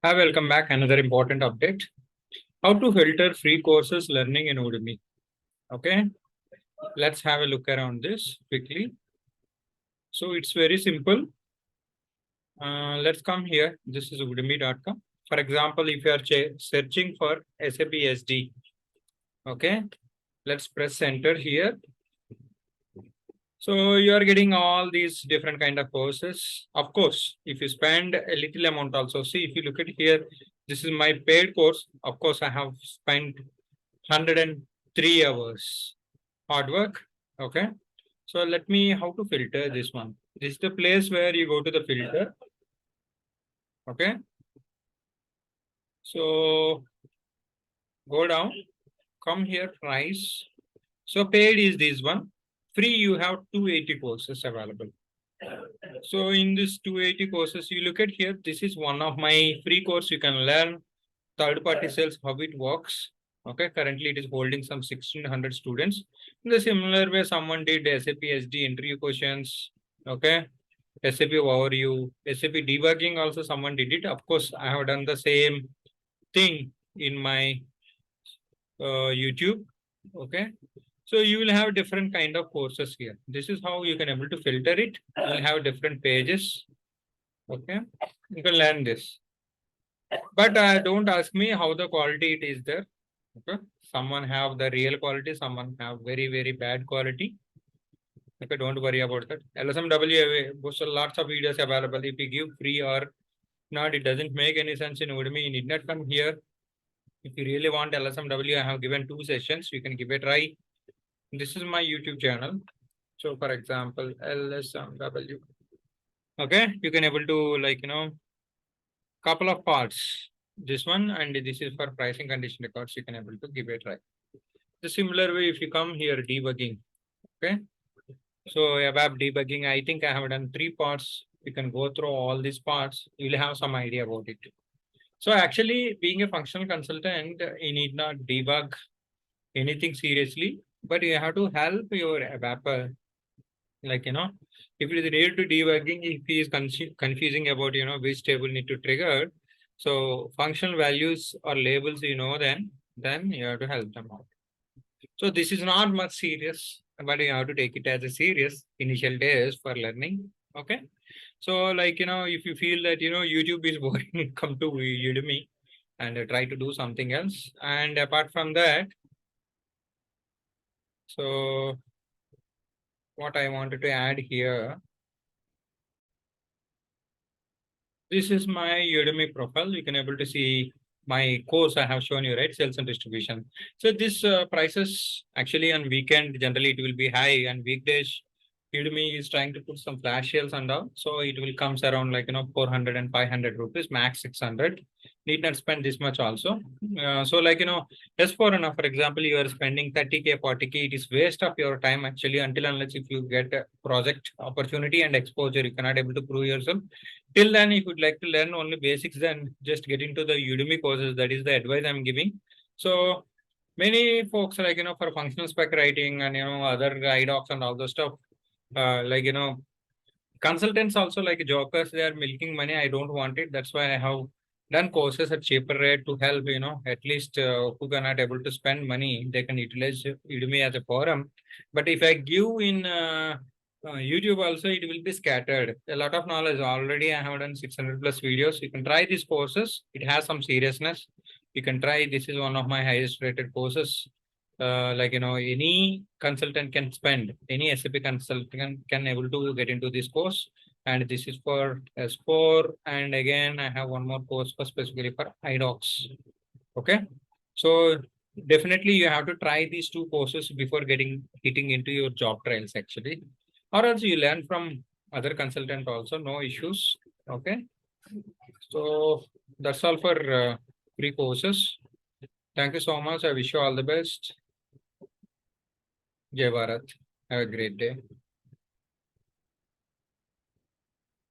Hi, welcome back. Another important update. How to filter free courses learning in Udemy. Okay, let's have a look around this quickly. So it's very simple. Let's come here. This is udemy.com. For example, if you are searching for SAP SD, okay, let's press enter here. So you are getting all these different kind of courses. Of course, if you spend a little amount also, see if you look at here, this is my paid course. Of course, I have spent 103 hours hard work. Okay. So let me how to filter this one. This is the place where you go to the filter. Okay. So go down, come here, price. So paid is this one. Free, you have 280 courses available. So in this 280 courses, you look at here, this is one of my free course. You can learn third-party sales, how it works. Okay, currently it is holding some 1600 students. In the similar way, someone did SAP SD interview questions. Okay, SAP overview, SAP debugging also someone did it. Of course, I have done the same thing in my YouTube. Okay, so you will have different kind of courses here. This is how you can able to filter it. You will have different pages. Okay, you can learn this. But don't ask me how the quality it is there. Okay, someone have the real quality, someone have very, very bad quality. Okay, don't worry about that. LSMW, lots of videos available. If you give free or not, it doesn't make any sense in Udemy. You need not come here. If you really want LSMW, I have given 2 sessions. You can give it a try. This is my YouTube channel. So for example, LSMW. Okay, you can able to couple of parts. This one and this is for pricing condition records. You can able to give it a try. The similar way, if you come here, debugging. Okay. So about debugging, I think I have done 3 parts. You can go through all these parts. You'll have some idea about it. So actually, being a functional consultant, you need not debug anything seriously, but you have to help your ABAP. If it is related to debugging, if he is confusing about, which table need to trigger. So functional values or labels, then you have to help them out. So this is not much serious, but you have to take it as a serious initial days for learning. Okay. So if you feel that, YouTube is boring, come to Udemy and try to do something else. And apart from that, so what I wanted to add here, this is my Udemy profile. You can able to see my course I have shown you, right? Sales and distribution. So this prices actually on weekend, generally it will be high, and weekdays Udemy is trying to put some flash sales and all. So it will comes around 400 and 500 rupees, max 600. Need not spend this much also. S4 HANA, for example, you are spending 30K, 40K. It is waste of your time actually, until unless if you get a project opportunity and exposure, you cannot able to prove yourself. Till then, if you'd like to learn only basics, then just get into the Udemy courses. That is the advice I'm giving. So many folks for functional spec writing and other idocs and all those stuff, consultants also like jokers, they are milking money. I don't want it. That's why I have done courses at cheaper rate to help, at least who cannot able to spend money, they can utilize Udemy as a forum. But if I give in YouTube also, it will be scattered. A lot of knowledge already. I have done 600 plus videos. You can try these courses. It has some seriousness. You can try. This is one of my highest rated courses. Any consultant can spend, any SAP consultant can able to get into this course. And this is for S4. And again, I have one more course for specifically for idocs. Okay. So definitely you have to try these 2 courses before hitting into your job trials actually. Or else you learn from other consultant also, no issues. Okay. So that's all for free courses. Thank you so much. I wish you all the best. Jai Bharat. Have a great day.